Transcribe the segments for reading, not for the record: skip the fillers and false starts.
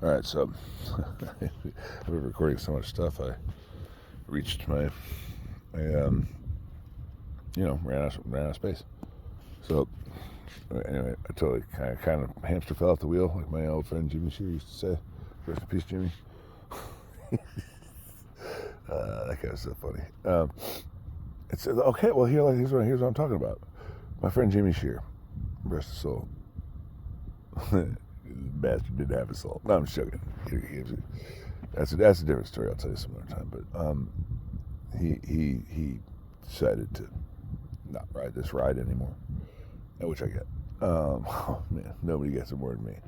All right, so I've been recording so much stuff. I reached ran out of space. So anyway, I totally kind of hamster fell off the wheel, like my old friend Jimmy Shear used to say. Rest in peace, Jimmy. That guy was so funny. It's okay. Well, here's what I'm talking about. My friend Jimmy Shear, rest his soul. Bastard didn't have a soul. No, I'm just joking. That's a different story. I'll tell you some other time. But he decided to not ride this ride anymore, which I get. Oh man, nobody gets it more than me.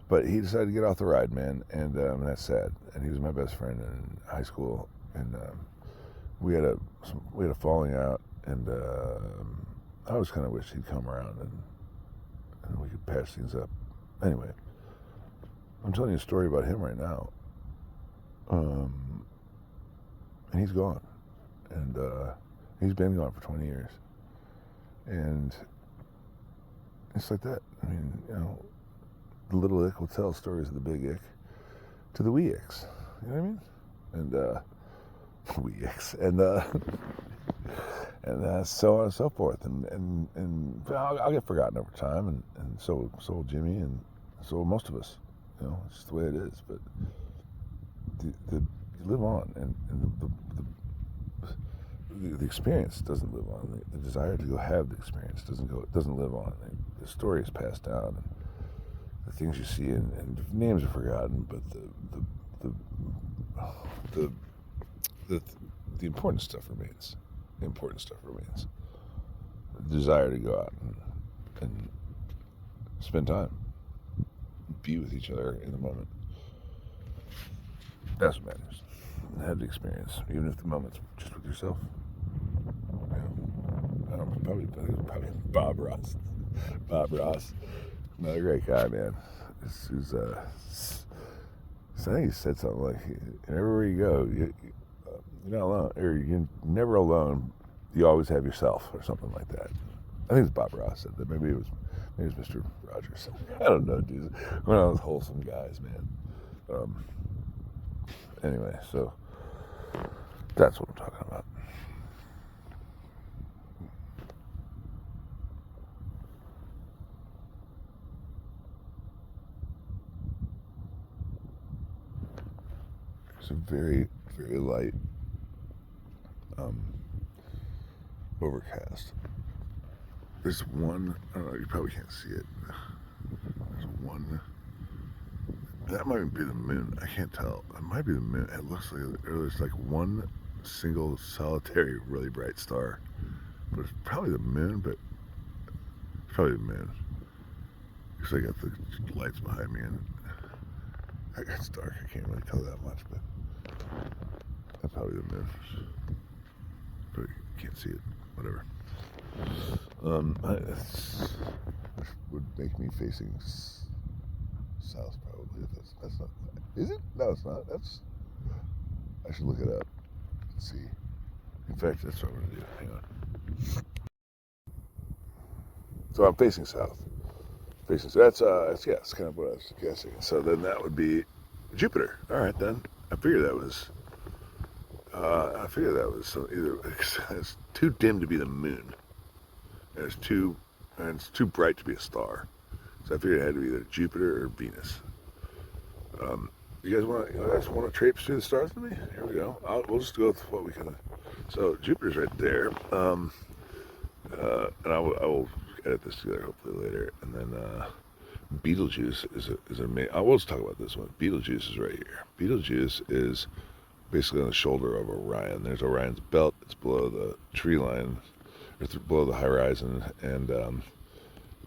But he decided to get off the ride, man, and that's sad. And he was my best friend in high school, and we had a falling out, and I always kind of wished he'd come around and we could patch things up. Anyway, I'm telling you a story about him right now, and he's gone, and he's been gone for 20 years, and it's like that. I mean, the little ick will tell stories of the big ick to the wee icks. You know what I mean? And wee icks, and so on and so forth, and I'll get forgotten over time, and so will Jimmy, and so will most of us. It's just the way it is. But you live on, and the experience doesn't live on. The desire to go have the experience doesn't live on. The story is passed down, and the things you see, and names are forgotten, but the important stuff remains. The important stuff remains. The desire to go out and spend time, be with each other in the moment. That's what matters. And have the experience, even if the moment's just with yourself. I don't know, probably Bob Ross. Bob Ross, another great guy, man. I think he said something like, "Everywhere you go, you're not alone, or you're never alone. You always have yourself," or something like that. I think it's Bob Ross said that. Maybe it was Mr. Rogers. I don't know, dude. We're one of those wholesome guys, man. Anyway, so that's what I'm talking about. It's a very, very light overcast. There's one, I don't know, you probably can't see it. There's one, that might be the moon. I can't tell. It might be the moon. It looks like there's like one single solitary really bright star. But it's probably the moon, but it's probably the moon. Because I got the lights behind me and it's dark. I can't really tell that much, but that's probably the moon. But you can't see it. Whatever. This would make me facing south, probably. That's not. Is it? No, it's not. I should look it up and see. In fact, that's what I'm going to do. Hang on. So I'm facing south. That's it's kind of what I was guessing. So then that would be Jupiter. All right, then. I figured that was either it's too dim to be the moon. And it's too bright to be a star. So I figured it had to be either Jupiter or Venus. You guys want to traipse through the stars with me? Here we go. We'll just go with what we can. So Jupiter's right there. And I will edit this together hopefully later. And then Betelgeuse is amazing. I will just talk about this one. Betelgeuse is right here. Betelgeuse is basically on the shoulder of Orion. There's Orion's belt. It's below the tree line, or below the horizon, and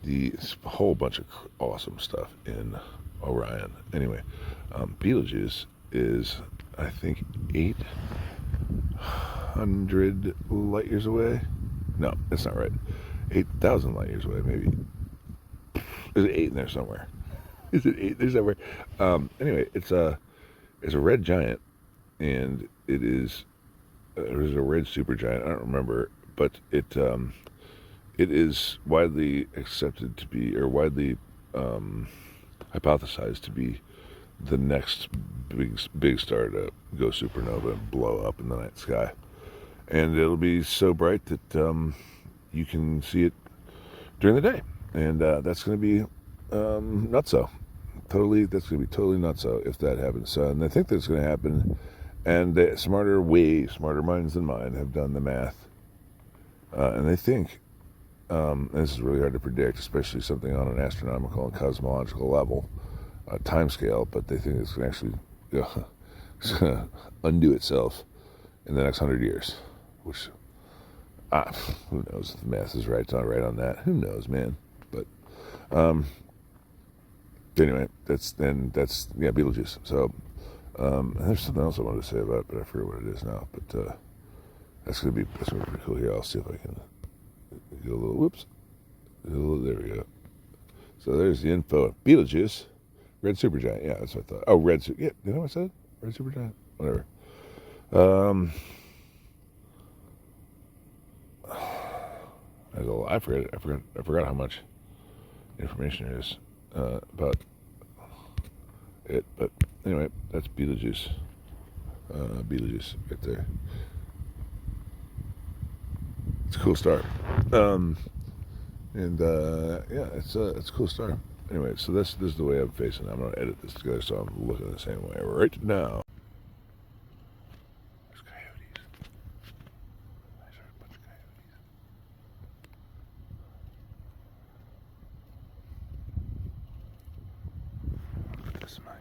the whole bunch of awesome stuff in Orion. Anyway, Betelgeuse is, I think, 800 light years away. No, that's not right. 8,000 light years away, maybe. There's an 8 in there somewhere. Is it 8 there somewhere? Anyway, it's a red giant, and it is a red supergiant. I don't remember, but it is widely accepted to be, or widely hypothesized to be, the next big star to go supernova and blow up in the night sky. And it'll be so bright that you can see it during the day. And that's going to be nutso. That's going to be totally nutso if that happens. And I think that's going to happen. And way smarter minds than mine have done the math. And they think, this is really hard to predict, especially something on an astronomical and cosmological level, timescale, but they think it's going to actually it's going to undo itself in the next 100 years, which, who knows if the math is right on that. Who knows, man? But anyway, that's Beetlejuice. So there's something else I wanted to say about it, but I forget what it is now. But that's gonna be pretty cool. Here, I'll see if I can get a little. Whoops. There we go. So there's the info. Beetlejuice, red supergiant. Yeah, that's what I thought. Oh, red. Yeah, you know what I said? Red supergiant. Whatever. I forgot how much information there is about it. But anyway, that's Beetlejuice. Beetlejuice right there. It's a cool star. Yeah, it's a cool star. Anyway, so this is the way I'm facing. I'm gonna edit this together so I'm looking the same way right now. There's coyotes. I saw a bunch of coyotes. This is my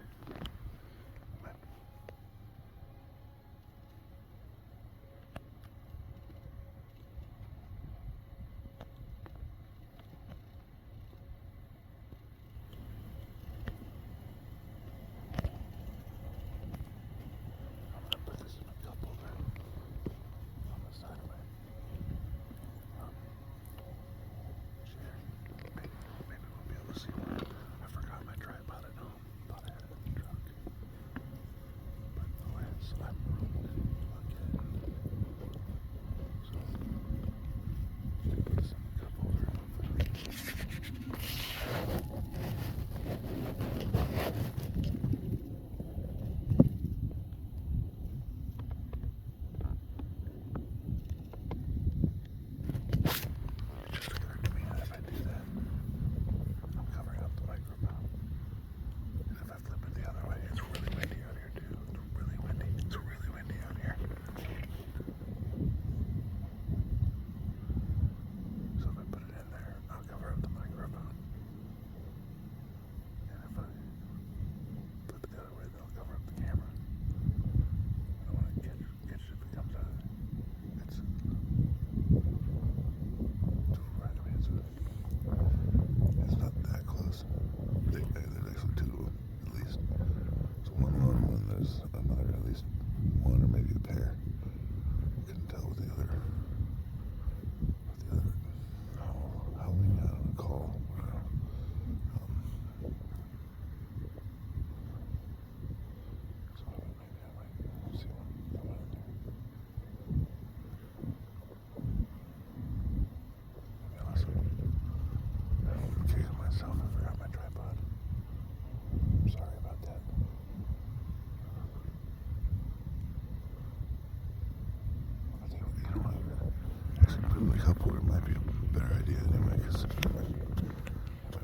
It might be a better idea anyway, because it might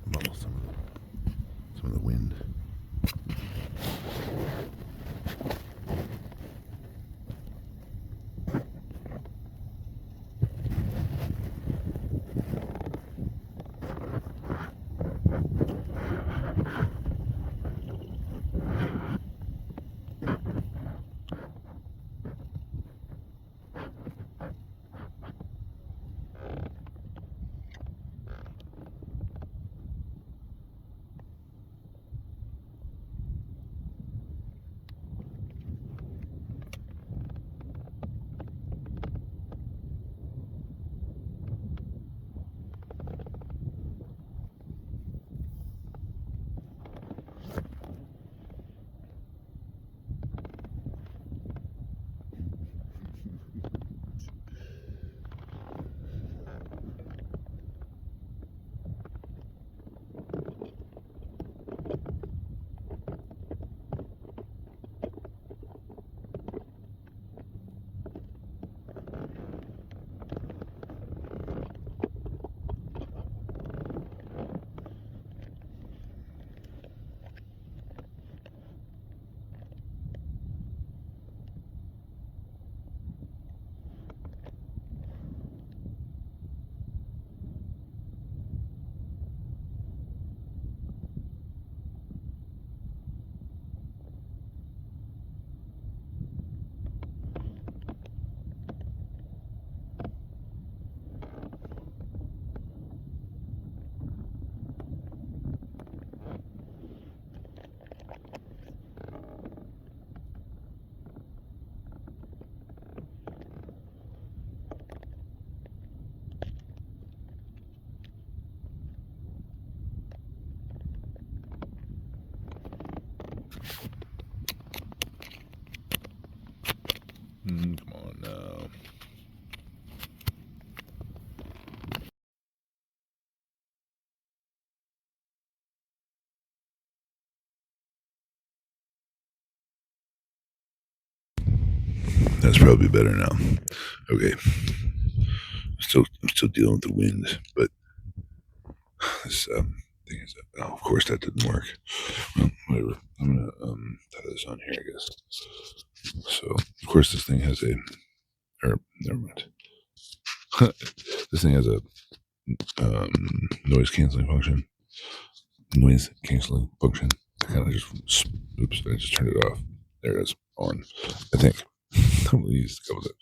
muddle some of the wind. That's probably better now. Okay. I'm still dealing with the wind, but this thing is, oh, of course that didn't work. Well, whatever. I'm gonna tie this on here, I guess. So, of course, this thing has never mind. This thing has a noise canceling function. I kind of just, oops, I just turned it off. There it is, on. I think. I'm gonna use a couple of,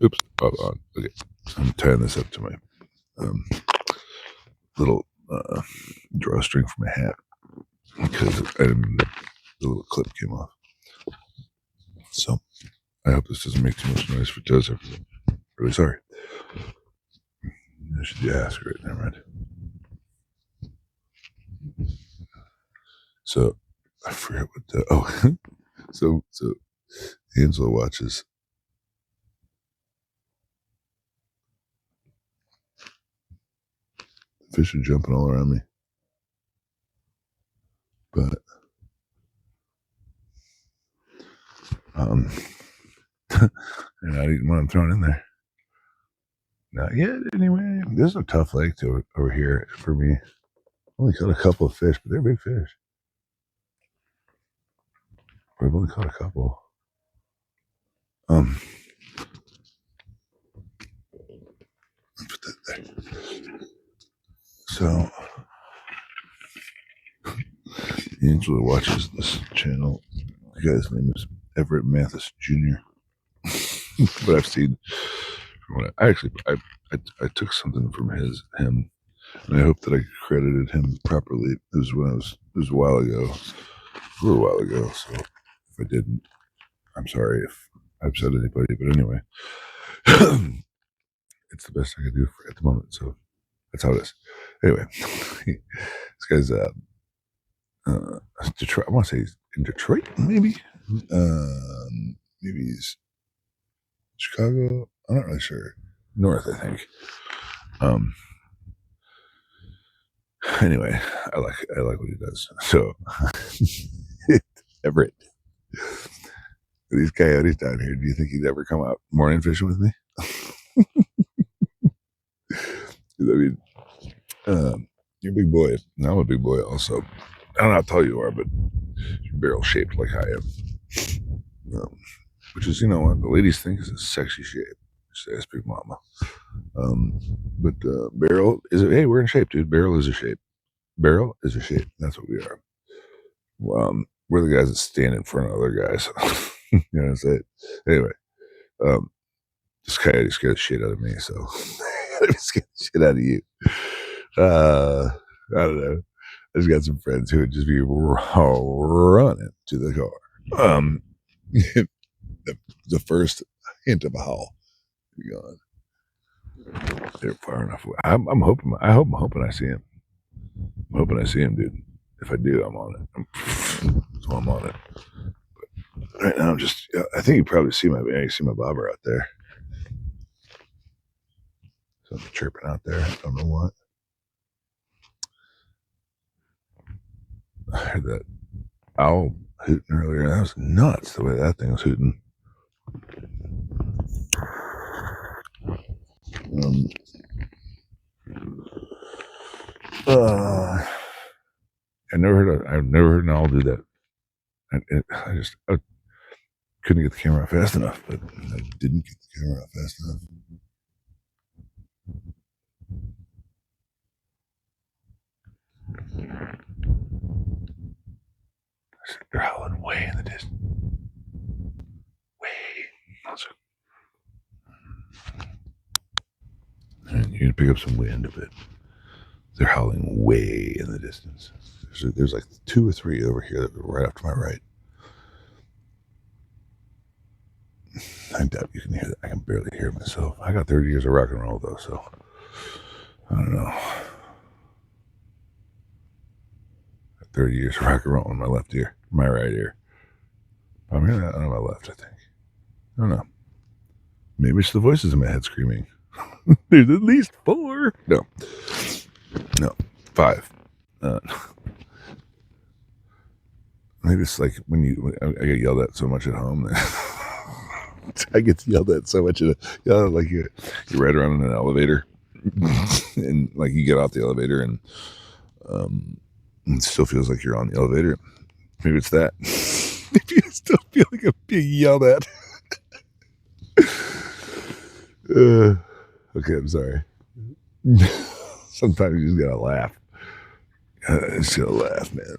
oops, on. Okay, I'm tying this up to my little drawstring for my hat because the little clip came off. So I hope this doesn't make too much noise. If it does, I'm really sorry. I should ask right now, right? So I forget what the so Angela watches. Fish are jumping all around me, but they're not eating what I'm throwing in there. Not yet, anyway. There's no tough lake over here for me. Only caught a couple of fish, but they're big fish. We've only caught a couple. Put that there. So Angela watches this channel. The guy's name is Everett Mathis Jr. But I've seen from what I took something from him, and I hope that I credited him properly. It was a while ago, a little while ago. So if I didn't, I'm sorry if I upset anybody. But anyway, it's the best I can do at the moment. So that's how it is. Anyway, this guy's Detroit. I want to say he's in Detroit, maybe. Maybe he's Chicago. I'm not really sure. North, I think. Anyway, I like what he does. So Everett, these coyotes down here. Do you think he'd ever come out morning fishing with me? I mean, you're a big boy. And I'm a big boy also. I don't know how tall you are, but you're barrel shaped like I am. Which is, what the ladies think is a sexy shape. Just ask Big Mama. But barrel is hey, we're in shape, dude. Barrel is a shape. Barrel is a shape. That's what we are. We're the guys that stand in front of other guys. You know what I'm saying? Anyway, this coyote scared the shit out of me, so I'm scared the shit out of you. I don't know. I just got some friends who would just be running to the car. The first hint of a howl, be gone. They're far enough away. I'm hoping I see him. I'm hoping I see him, dude. If I do, I'm on it. So I'm on it. But right now, I think you probably see my bobber out there. Something chirping out there. I don't know what. I heard that owl hooting earlier. That was nuts, the way that thing was hooting. I've never heard an owl do that. I couldn't get the camera fast enough, but I didn't get the camera fast enough. They're howling way in the distance. And you're gonna pick up some wind a bit. They're howling way in the distance. There's like 2 or 3 over here that are right off to my right. I doubt you can hear that. I can barely hear myself. I got 30 years of rock and roll though, so I don't know. 30 years of rock and roll in my left ear, my right ear. I'm hearing that on my left, I think. I don't know. Maybe it's the voices in my head screaming. There's at least 4. No, 5. Maybe it's like when I get yelled at so much at home that I get yelled at so much. Like you ride around in an elevator, and like you get off the elevator, and it still feels like you're on the elevator. Maybe it's that. If you still feel like I'm being yelled at. Okay, I'm sorry. Sometimes you just gotta laugh. Just gotta laugh, man.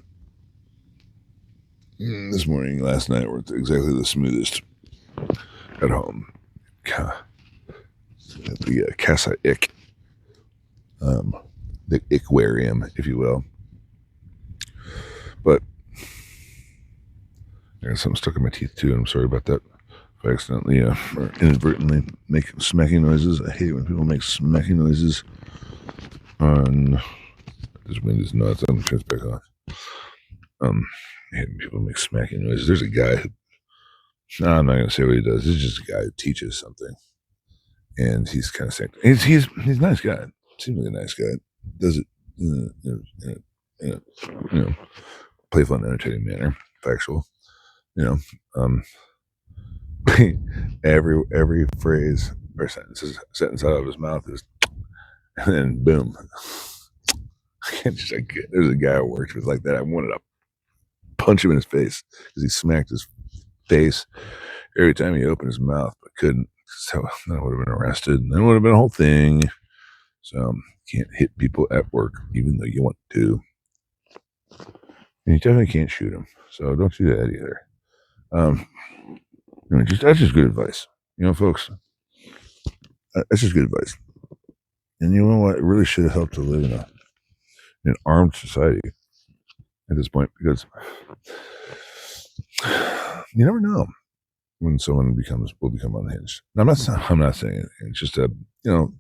This morning, last night, weren't exactly the smoothest at home. At the Casa Ick. The Ickwarium, if you will. But I got something stuck in my teeth too, and I'm sorry about that. If I accidentally or inadvertently make smacking noises. I hate when people make smacking noises on. This wind is nuts. I'm gonna turn this back on. I hate when people make smacking noises. There's a guy who. No, I'm not gonna say what he does. This is just a guy who teaches something, and he's kind of saying he's a nice guy. Seems like a nice guy. Does it in a playful and entertaining manner, factual. Every phrase or sentence out of his mouth is, and then boom. There's a guy I worked with like that. I wanted to punch him in his face because he smacked his face every time he opened his mouth, but couldn't. So then I would have been arrested, and then it would have been a whole thing. So you can't hit people at work, even though you want to. And you definitely can't shoot them. So don't do that either. That's just good advice. Folks, that's just good advice. And you know what? It really should have helped to live in an armed society at this point, because you never know when someone will become unhinged. Now, I'm not saying it. It's just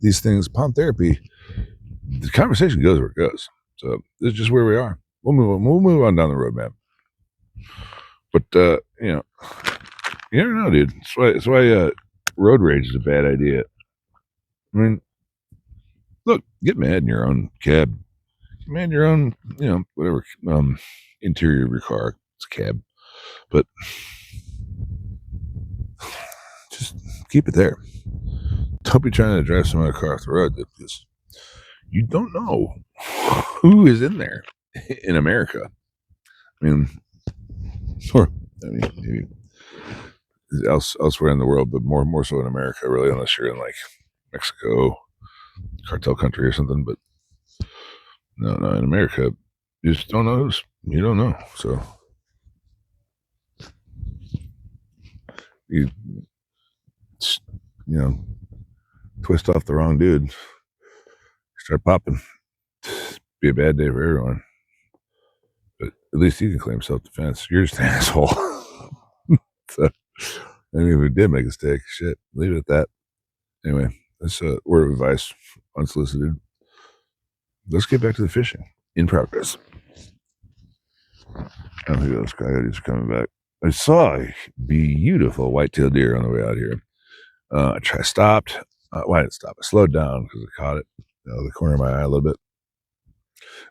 these things upon therapy, the conversation goes where it goes. So this is just where we are. We'll move on down the road, man. But you never know, dude. That's why road rage is a bad idea. I mean, look, get mad in your own cab. Get mad in your own, whatever interior of your car. It's a cab. But just keep it there. Don't be trying to drive some other car off the road, because you don't know who is in there in America. Maybe elsewhere in the world, but more so in America, really, unless you're in like Mexico, cartel country or something. But no, in America, you just don't know. You don't know. So you twist off the wrong dude, start popping. Be a bad day for everyone. But at least he can claim self-defense. You're just an asshole. So, if we did make a mistake, shit, leave it at that. Anyway, that's a word of advice, unsolicited. Let's get back to the fishing. In progress. I don't think those coyotes are coming back. I saw a beautiful white-tailed deer on the way out here. I stopped. I didn't stop. I slowed down because I caught it, the corner of my eye a little bit,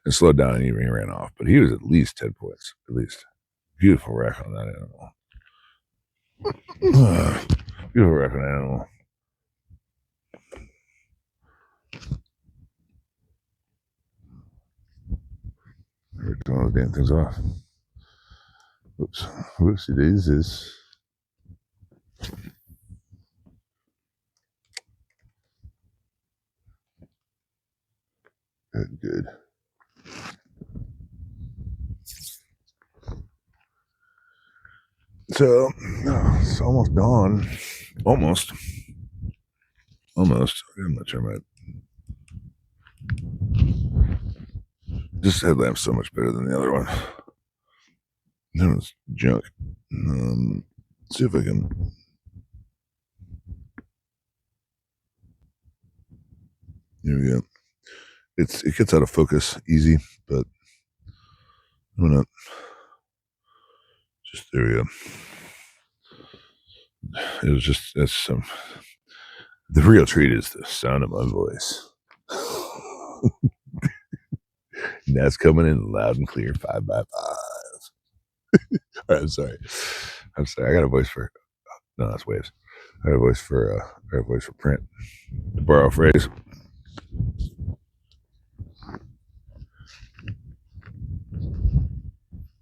and slowed down, and he ran off. But he was at least 10 points, at least. Beautiful rack on that animal. Beautiful rack on that animal. We're doing those damn things off. Oops. Whoopsie daisies. Good. So, it's almost dawn. Almost. I'm not sure about this headlamp's so much better than the other one. That was junk. See if I can. Here we go. It gets out of focus easy, but I'm gonna just there we go. It was just the real treat is the sound of my voice. And that's coming in loud and clear, 5 by 5. All right, I'm sorry. I got a voice for no, that's waves. I had a voice for print. To borrow a phrase.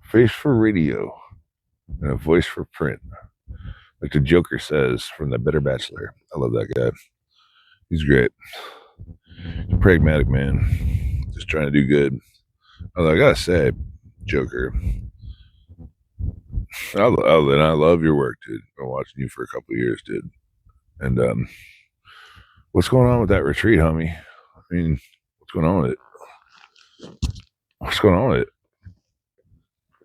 Face for radio and a voice for print. Like the Joker says from the Better Bachelor. I love that guy. He's great. He's a pragmatic man. Just trying to do good. Although I gotta say, Joker, I love your work, dude. I've been watching you for a couple of years, dude. And what's going on with that retreat, homie? I mean, what's going on with it? What's going on with it?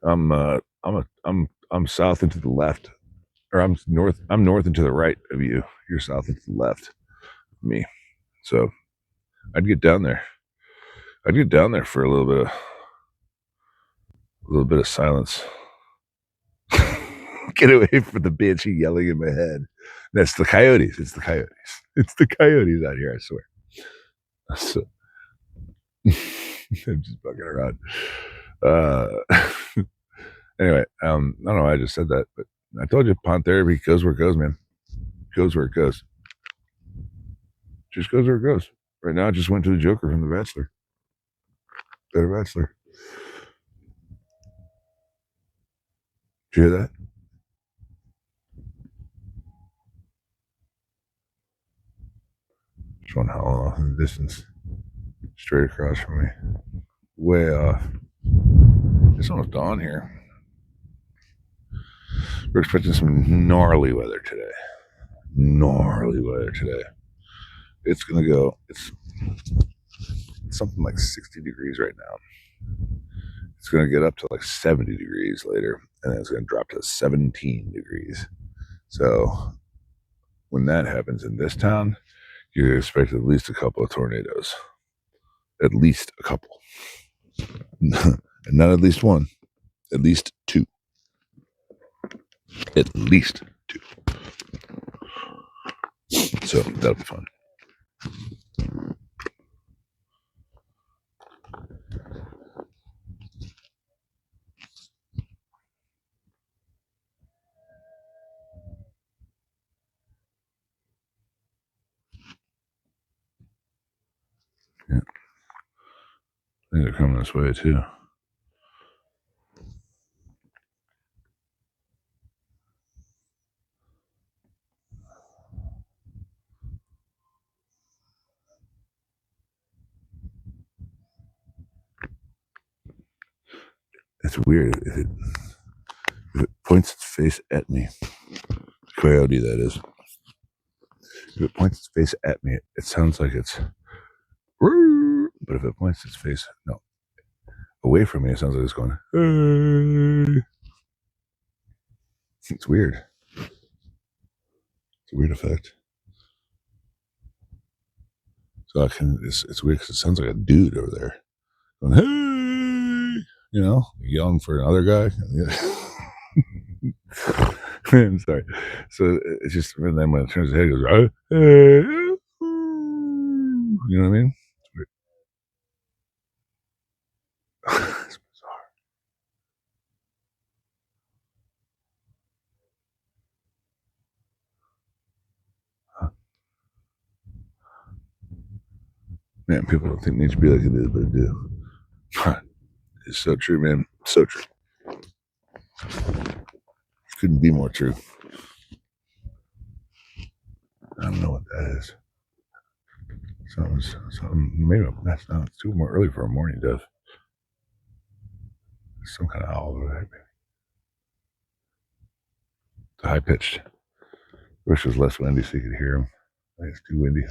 I'm south and to the left, or I'm north and to the right of you. You're south and to the left of me. So I'd get down there. I'd get down there for a little bit of silence. Get away from the banshee yelling in my head. That's the coyotes. It's the coyotes. It's the coyotes out here, I swear. So, I'm just fucking around. Anyway, I don't know why I just said that, but I told you pond therapy goes where it goes, man. Goes where it goes. Just goes where it goes. Right now, I just went to the Joker from The Bachelor. Better Bachelor. Did you hear that? Just one howl off in the distance. Straight across from me. Way off. It's almost dawn here. We're expecting some gnarly weather today. It's gonna go. It's something like 60 degrees right now. It's gonna get up to like 70 degrees later, and then it's gonna drop to 17 degrees. So when that happens in this town, you expect at least a couple of tornadoes. At least a couple. And not at least one. At least two. At least two. So that'll be fun. Yeah. I think they're coming this way too. It's weird. If it points its face at me, coyote that is. If it points its face at me, it sounds like it's. But if it points its face away from me, it sounds like it's going. Hey. It's weird. It's a weird effect. So it's weird because it sounds like a dude over there going, hey, yelling for another guy. I'm sorry. So it's just, and then when it turns his head, it goes, hey. You know what I mean? It's bizarre. Huh. Man, people don't think nature be like it is, but it do. It's so true, man. So true. Couldn't be more true. I don't know what that is. Something maybe that's not. It's too more early for a morning dove. Some kind of owl over there, maybe. It's high pitched. Wish it was less windy so you could hear him. I think it's too windy.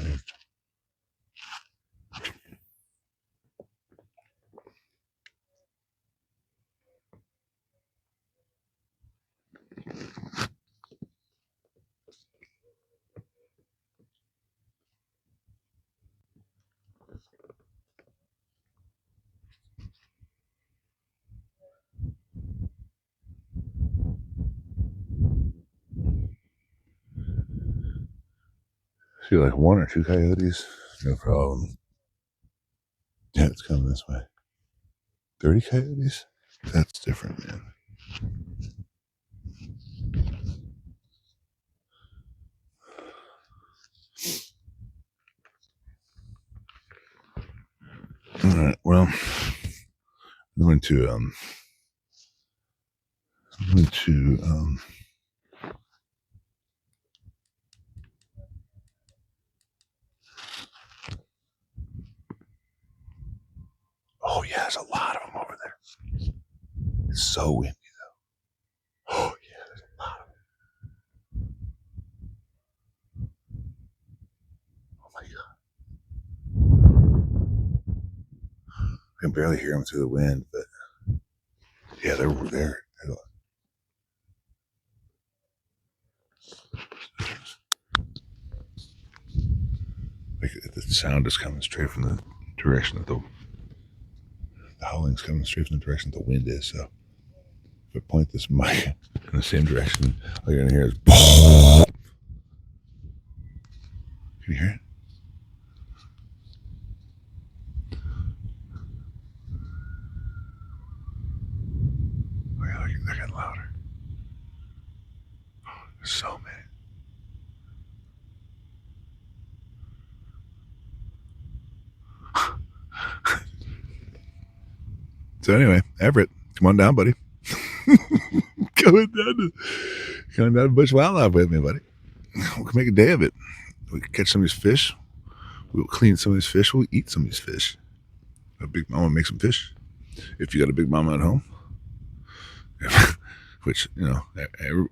See like one or two coyotes, no problem. Yeah, it's coming this way. 30 coyotes? That's different, man. well, I'm going to oh yeah, there's a lot of them over there. It's so windy though. Oh yeah, there's a lot of them. Oh my god, I can barely hear them through the wind, but yeah, they're there. Like the sound is coming straight from the direction that the howling's coming straight from the direction that the wind is. So if I point this mic in the same direction, all you're gonna hear is. Can you hear it? Oh yeah, they're getting louder. There's so many. So anyway, Everett, come on down, buddy. Coming down to Bush Wildlife with me, buddy. We can make a day of it. We can catch some of these fish. We'll clean some of these fish. We'll eat some of these fish. A big mama make some fish. If you got a big mama at home, which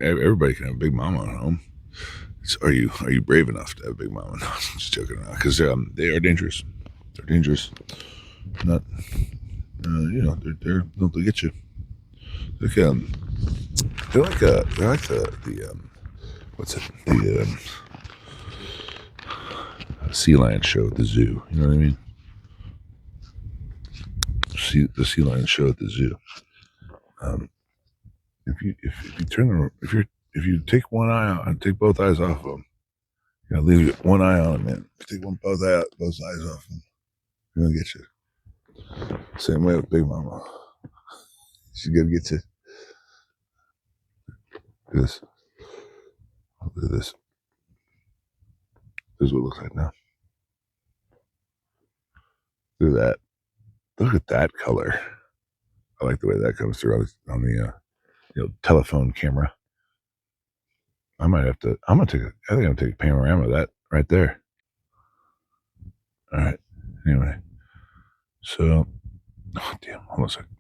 everybody can have a big mama at home. Are you brave enough to have a big mama? No, I'm just joking around because they are dangerous. They're dangerous. Not they'll get you. They're like the what's it, the sea lion show at the zoo. You know what I mean? The sea lion show at the zoo. If you turn them, if you take one eye out and take both eyes off of them, you gotta leave one eye on them, man. If you take both eyes off them, they're gonna get you. Same way with Big Mama. She's gonna get you. Look at this. Look at this. This is what it looks like now. Look at that. Look at that color. I like the way that comes through on the telephone camera. I might have to. I think I'm gonna take a panorama of that right there. All right. Anyway, so oh damn, hold on a second.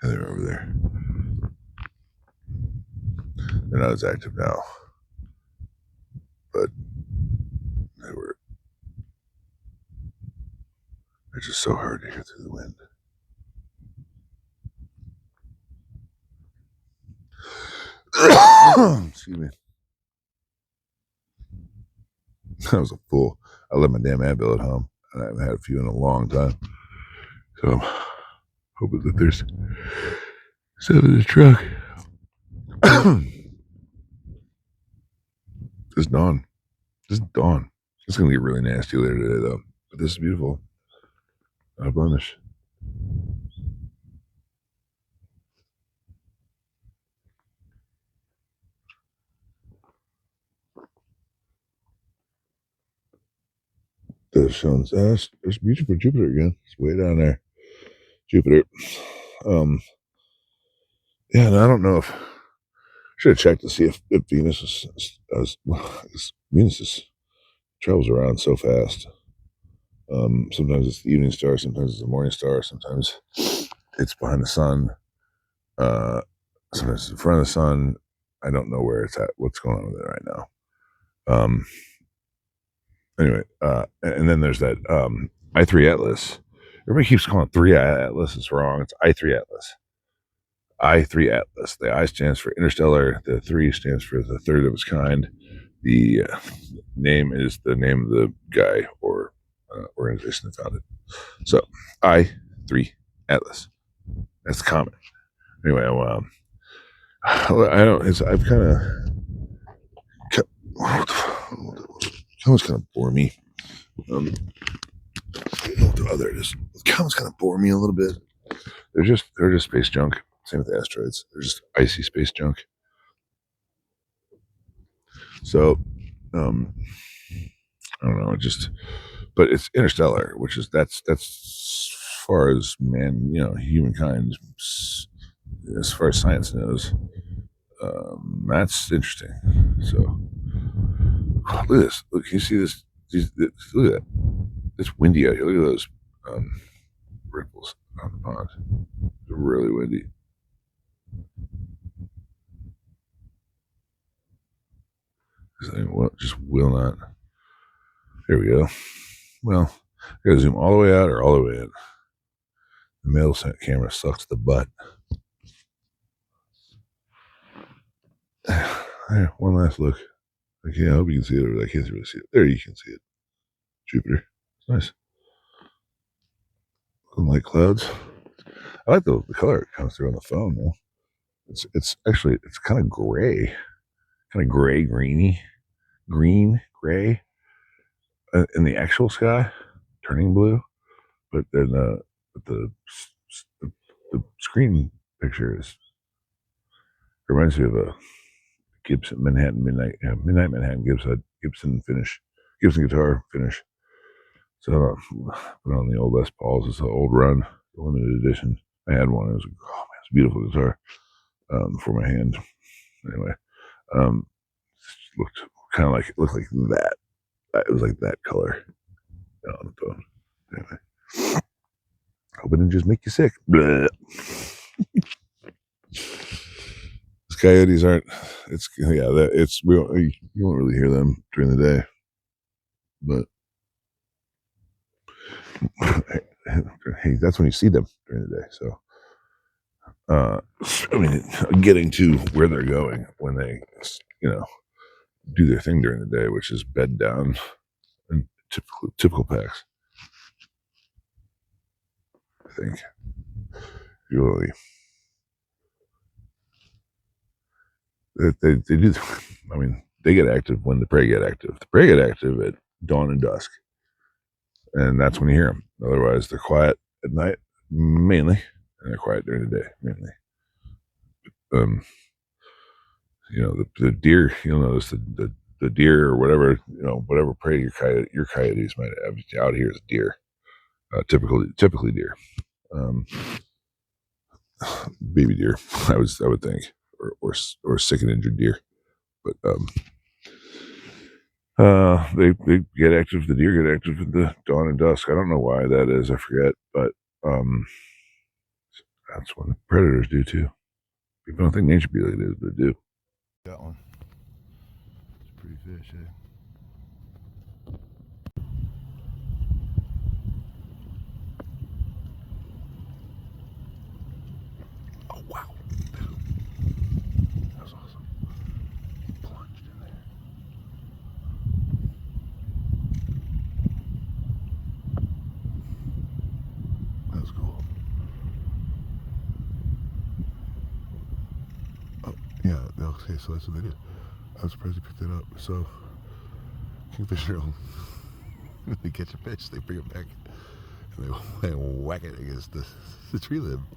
Yeah, they're over there. They're not as active now, but they were. They're just so hard to hear through the wind. Excuse me. I was a fool. I left my damn Advil at home, and I haven't had a few in a long time. So I'm hoping that there's some in the truck. It's dawn. It's dawn. It's gonna get really nasty later today, though. But this is beautiful. Not a blemish. There's Jupiter again. It's way down there. Jupiter. Yeah, and I don't know if should have checked to see if Venus travels around so fast. Sometimes it's the evening star, sometimes it's the morning star, sometimes it's behind the sun, sometimes it's in front of the sun. I don't know where it's at, what's going on with it right now. Anyway, and then there's that I3 Atlas. Everybody keeps calling it 3 Atlas. It's wrong. It's I3 Atlas. I3 Atlas. The I stands for interstellar. The 3 stands for the third of its kind. The name is the name of the guy or organization that found it. So I3 Atlas. That's common. Anyway, I don't. I've kind of. Comments kind of bore me. There it is. Comments kind of bore me a little bit. They're just space junk. Same with asteroids. They're just icy space junk. So, I don't know. but it's interstellar, which is that's as far as humankind, as far as science knows. That's interesting. So look at this. Look, you see this? Look at that. It's windy out here. Look at those ripples on the pond. It's really windy. This thing just will not. Here we go. Well, I gotta zoom all the way out or all the way in. The male camera sucks the butt. There, one last look. I hope you can see it. I can't really see it. There, you can see it. Jupiter. It's nice. Looking like clouds. I like the color it comes through on the phone, though. It's actually kind of gray, greeny, green, gray in the actual sky, turning blue. But then the screen picture reminds me of a Gibson Midnight Manhattan Gibson guitar finish. So put on the old Les Pauls. It's an old run, limited edition. I had one. It's a beautiful guitar for my hand. Anyway, looked like that. It was like that color on the phone. Anyway, hope it didn't just make you sick. Blah. These coyotes aren't. You won't really hear them during the day, but hey, that's when you see them during the day. So, getting to where they're going when they, do their thing during the day, which is bed down and typical packs. I think usually they do. They get active when the prey get active. The prey get active at dawn and dusk, and that's when you hear them. Otherwise, they're quiet at night mainly, and they're quiet during the day mainly. The deer. You'll notice the deer or whatever prey your coyotes might have out here is deer. Typically deer. Baby deer, I would think, or sick and injured deer. But they get active. The deer get active at the dawn and dusk. I don't know why that is. I forget, but that's when predators do too. People don't think nature be like it is, but they do. Got one. It's a pretty fish, eh? Oh wow, that was awesome. He plunged in there. That was cool. Oh yeah, okay, so that's what they did. I was surprised he picked it up. So kingfisher, when they catch a fish, they bring it back and they whack it against the tree limb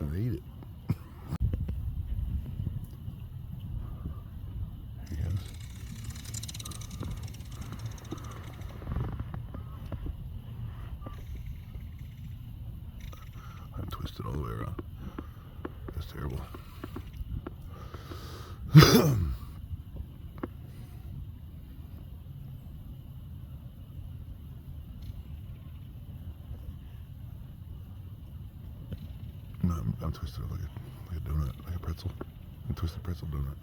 and they eat it. Here he goes. I twisted all the way around. That's terrible. No, I'm twisted like a donut, like a pretzel. A twisted pretzel donut.